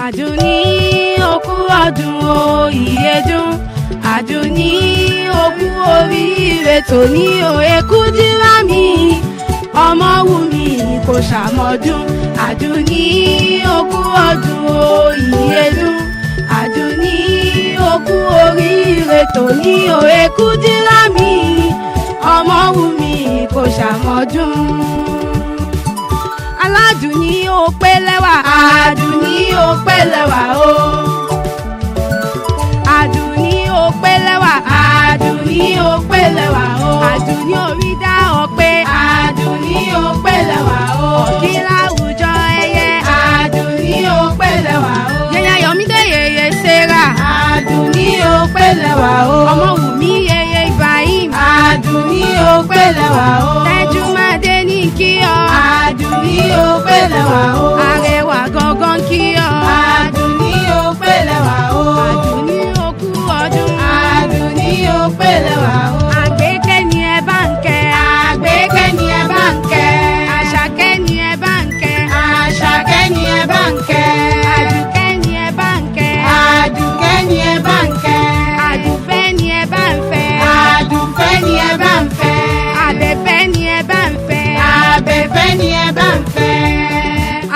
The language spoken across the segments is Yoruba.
Àdùnní okú ọdún o ìyẹ́dún. Àdùnní okú oríire tòní o Kúdírát mi. Ọmọwùmí kò ṣàmọ́dún. Àdùnní okú ọdún o ìyẹ́dún. Àdùnní okú oríire tòní o Kúdírát mi. Ọmọwùmí kò ṣàmọ́dún. Aládùnní ó pé lẹ́wà. Àdùnní ó pé lẹ́wà o. Àdùnní ó pé lẹ́wà. Àdùnní ó pé lẹ́wà o. Àdùnní orí dá ọpẹ́. Àdùnní ó pé lẹ́wà o. Ọ̀kín láwùjọ ẹyẹ. Àdùnní ó pé lẹ́wà o. Yẹyẹ Yọ̀mídé yèyé Sẹ́rà. Àdùnní ó pé lẹ́wà o. Ọmọwùmí yèyé Ibrahim. Àdùnní ó pé lẹ́wà o. Tẹ́júmádé ní kí ọ. Àdùnní ó pé lẹ́wà o. Arẹwà gangan kí ọ. Àdùnní ó pé lẹ́wà o. Àdùnní okú ọdún. Àdùnní ó pé lẹ́wà o. Àgbékẹ́ ni ẹ bá ń kẹ́. Àgbékẹ́ ni ẹ bá ń kẹ́. Àṣàkẹ́ ni ẹ bá ń kẹ́. Àṣàkẹ́ ni ẹ bá ń kẹ́. Àdùkẹ́ ni ẹ bá ń kẹ́. Àdùkẹ́ ni ẹ bá ń kẹ́. Àdùfẹ́ ni ẹ bá ń fẹ́. Àdùfẹ́ ni ẹ bá ń fẹ́. Àbẹ̀fẹ́ ni ẹ bá ń fẹ́. Àbẹ̀fẹ́ ni ẹ bá ń fẹ́.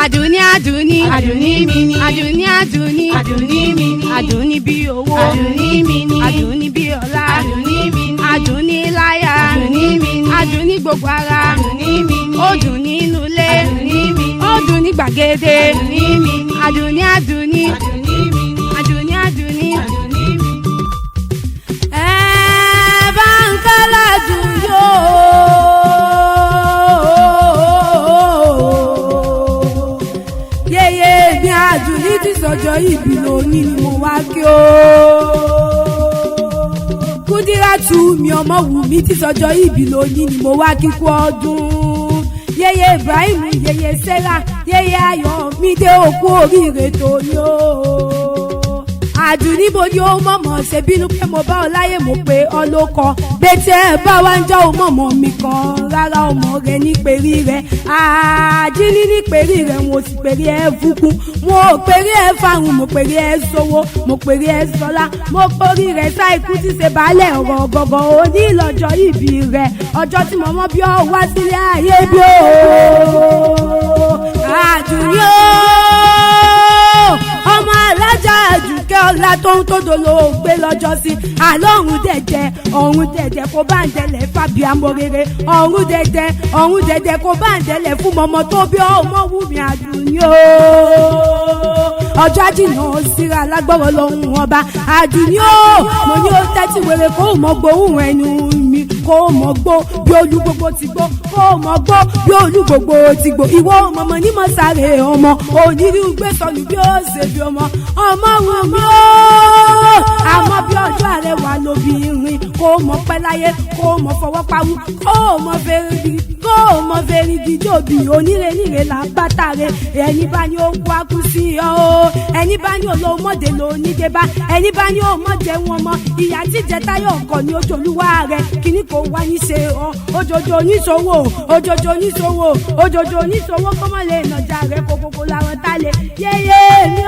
Àdùnní Àdùnní. Àdùnní mi ni. Àdùnní Àdùnní. Àdùnní mi ni. Àdùnní bí owó. Àdùnní mi ni. Àdùnní bí ọlá. Àdùnní mi ni. Àdùnní láyà. Àdùnní mi ni. Àdùnní gbogbo ara. Àdùnní mi ni. Ó dùn nínú ilé. Àdùnní mi ni. Ó dùn ní gbàgede. Àdùnní mi ni. Àdùnní Àdùnní. Àdùnní mi ni. Àdùnní Àdùnní. Àdùnní mi ni. Ẹ bá ń kálá dùn yóò. Àdùnní ti sọjọ́ ìbí lónìí ni mo wá kí o. Kúdírát mi Ọmọwùmí ti sọjọ́ ìbí lónìí ni mo wá kí kú ọdún. Yèyé Ibrahim yèyé Sẹ́rà yèyé Ayọ̀mídé okú oríire tòní o. Àdùnní bo ni ó mọ̀mọ́ ṣe bínú pé mo bá ọ láyé mo pé ọ ló kọ. Bẹ́tẹ̀ ẹ bá wá ń jẹ́ ọmọọmọ mi kan rárá ọmọ rẹ ní pèrí rẹ. Àdínní ní pèrí rẹ wọn ò sì pèrí ẹ fúkú. Mo ò pèrí ẹ fáwọn mo pèrí ẹ sówó mo pèrí ẹ sọlá. Mo pèrí rẹ sáìkú tí ṣe baálẹ̀ ọ̀rọ̀ gọ̀gọ̀ òní lọ́jọ́ ìbí rẹ. Ọjọ́ tí mo mọ̀ bí ọ wá sílé ayé bí o. Àdùnní o ọmọ alájà Àdùkẹ́ ọlá tó ń tó dolo gbé lọ́jọ́ sí. Àlọ́run dẹ̀dẹ̀ kó bá ń dẹ̀lẹ̀ fàbí amórere. Ọ̀run dẹ̀dẹ̀ kó bá ń dẹ̀lẹ̀ fún mọ́mọ́ tó bí Ọmọwùmí Àdùnní o. Ọjọ́ jìnnà síra lágbọ́rọ̀ lọ́hùn ọba. Àdùnní o mo ní ó tẹ́tí wèrè kó mọ̀ gbóhùn ẹnu mi. Kó mọ̀ gbó bí olú gbogbo ti gbó. Kó mọ̀ gbó bí olú gbogbo ti gbó. Ìwọ mọ̀mọ́ ní mọ̀ sáré ọmọ. Onírú gbé sọnù bí ó ṣe bí ọmọ. Ọmọwùmí o àmọ́ bí ọjọ́ rẹ̀ wà lóbìnrin. Kó mọ̀ pẹ́ láyé kó mọ̀ fọwọ́ pawú. Kó mọ̀ fẹ́rí gidi òbí oníre níre là bàtà rẹ̀. Ẹni bá ní ó kú akú sí ọ o. Ẹni bá ní olómọdé ló ní débá. Ẹni bá ní òmọdé wọn mọ. Ìyá tí jẹ táyọ̀ ọkọ̀ ní ojúlúwa rẹ̀. Kíní kò wá ní ṣe ọ. Òjòjò oníṣòwò òjòjò oníṣòwò òjòjò oníṣòwò kọ́mọ lè nàjà rẹ̀ kókókó làwọn tá lè. Yéyé mi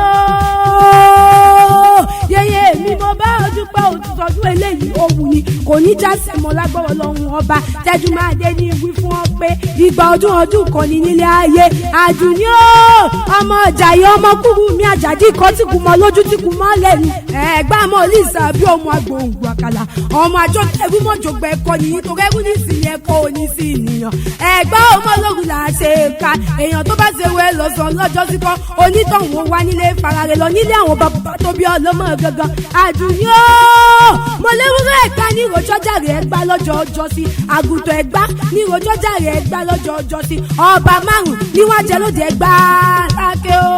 o yéyé mi mo bá ọdún pé òtútọ́dún eléyìí òwú ni kò ní jásẹ̀ mọ́ lágbọ́rọ̀ lọ́hùn ọba. Tẹ́júmádé ní wí fún ọ pé ìgbà ọdún kan ní nílé ayé. Àdùnní o ọmọ Àjàyí ọmọ Kúrúnmí Àjàdí kan tí kò mọ lójú tí kò mọ lẹ́nu. Ẹ̀gbá mọ́ Lísà bí ọmọ agbóhùn àkàlà. Ọmọ àjọ ẹrú mọ́jọgbẹ́ ẹ̀kọ́ nìyí tó rẹ́rú ní ìsìn ẹ̀kọ́ òní sí ènìyàn. Ẹ̀gbá ọmọ ológun là á ṣe ká. Èèyàn tó bá ṣe wẹ́ lọ́sàn lọ́jọ́ sí kọ́ onítọ̀hún wá nílé farare lọ nílé àwọn bàbá tó bí ọlọ́mọ gangan. Àdùnní o mo léwúrẹ́ ẹ̀gbá ní ìròjọ́jà rẹ̀ ẹ̀gbá lọ́jọ́ ọjọ́ sí. Àgùntàn ẹ̀gbá ní ìròjọ́jà rẹ̀ ẹ̀gbá lọ́jọ́ ọjọ́ sí. Ọba márùn-ún níwájẹ́ lóde ẹ̀gbá lákè o.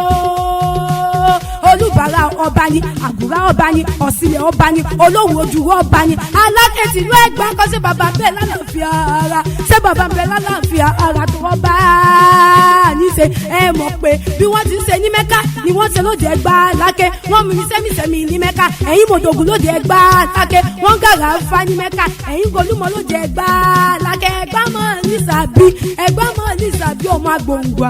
Olúbàrà ọba ni àgùrá ọba ni ọ̀sìnlẹ̀ ọba ni olówó ojúwọ́ ọba ni alákẹ́tì ìlú Ẹ̀gbá kọ́ sí bàbá bẹ́ẹ̀ lálàáfíà ara ṣé bàbá bẹ́ẹ̀ lálàáfíà ara tó ọba níṣe ẹ mọ̀ pé bí wọ́n ti ń ṣe ní Mẹ́kà ni wọ́n ṣe lóde Ẹ̀gbá lákẹ́ wọ́n mú ní sẹ́mìsẹ́mì ní Mẹ́kà ẹ̀yìn mọ̀dògùn lóde Ẹ̀gbá lákẹ́ wọ́n gàrà fa ní Mẹ́kà ẹ̀yìn golúmọ̀ lóde Ẹ̀gbá lákẹ́ Ẹ̀gbá mọ̀ ní sàbí ọmọ agbóǹgbò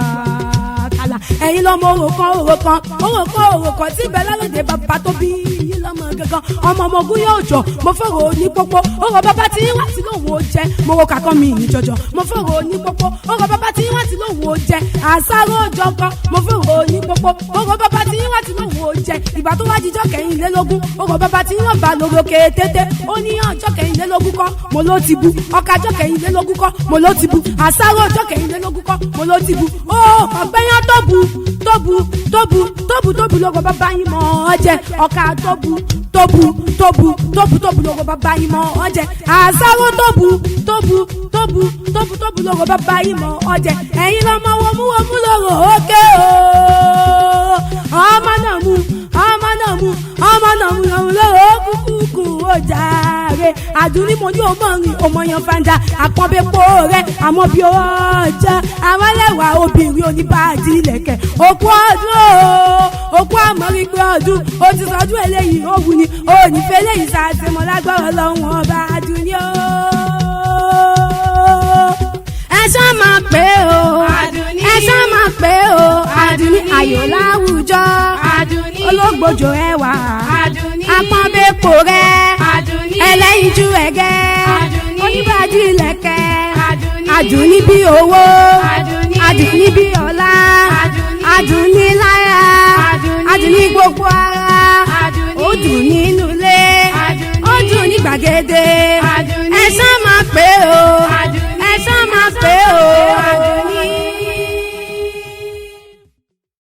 àkàlà ẹ̀yin lọ́mọ òrò kan tí bẹ́ẹ̀ lálóde bàbá tó bí yín lọ́mọ gangan ọmọ ogun yóò jọ mo fọ̀rọ̀ ní pópó ọ̀rọ̀ bàbá tí wá sí lòun ò jẹ mo ro kàkọ́ mi ní jọjọ mo fọ̀rọ̀ ní pópó ọ̀rọ̀ bàbá tí wá sí lòun ò jẹ àṣàrò òjọ kan mo fọ̀rọ̀ ní pópó ọ̀rọ̀ bàbá tí wá sí lòun ò jẹ ìgbà tó wá jíjọ́ kẹrìnlélógún ọ̀rọ̀ bàbá tí wọ́n bá lórókè tètè ó ní ọjọ́ kẹrìnlélógún kọ́ mo ló ti bu ọkà ọjọ́ kẹrìnlélógún kọ́ mo ló ti bu àṣàrò ọjọ́ kẹrìnlélógún kọ́ mo ló ti bu ó ọ̀gbẹ́yàn tóbu lọ́gọ̀ bàbá yín mọ́ ọ jẹ ọkà tóbu lọ́gọ̀ bàbá yín mọ́ ọ jẹ àṣàrò tóbu lọ́gọ̀ bàbá yín mọ́ ọ jẹ ẹ̀yin lọ́mọ wọmú lọ́rọ̀ òkè o ọmọ náà mú lọ́rọ̀ kúkú ojàre àdúní mo ní ọmọ rìn ọmọ yan fanda àpọ̀nbẹ́pọ̀ rẹ̀ àmọ́ bí ọjà àwọn ẹlẹ́wà obìnrin oníbàádì ilẹ̀kẹ̀ òkú àmọ́rí pé ọdún ó ti sọdún eléyìí ó wù ní onífẹ́ eléyìí sàṣẹmọ́ lágbára Ọlọ́run ọba àdúní o. ẹ̀ṣọ́ máa pé o ẹ̀ṣọ́ máa pé o àdúní ayọ̀ láwùjọ ológbòjò ẹwà àpọ̀nbẹ́pọ̀ rẹ̀ ẹlẹ́yinjú ẹ̀gẹ́ oníbàádì ilẹ̀kẹ̀ àdúní bí owó àdúní bí ọlá àdúní láyà àdúní gbogbo ara ó dùn nínú ilé ó dùn ní gbàgede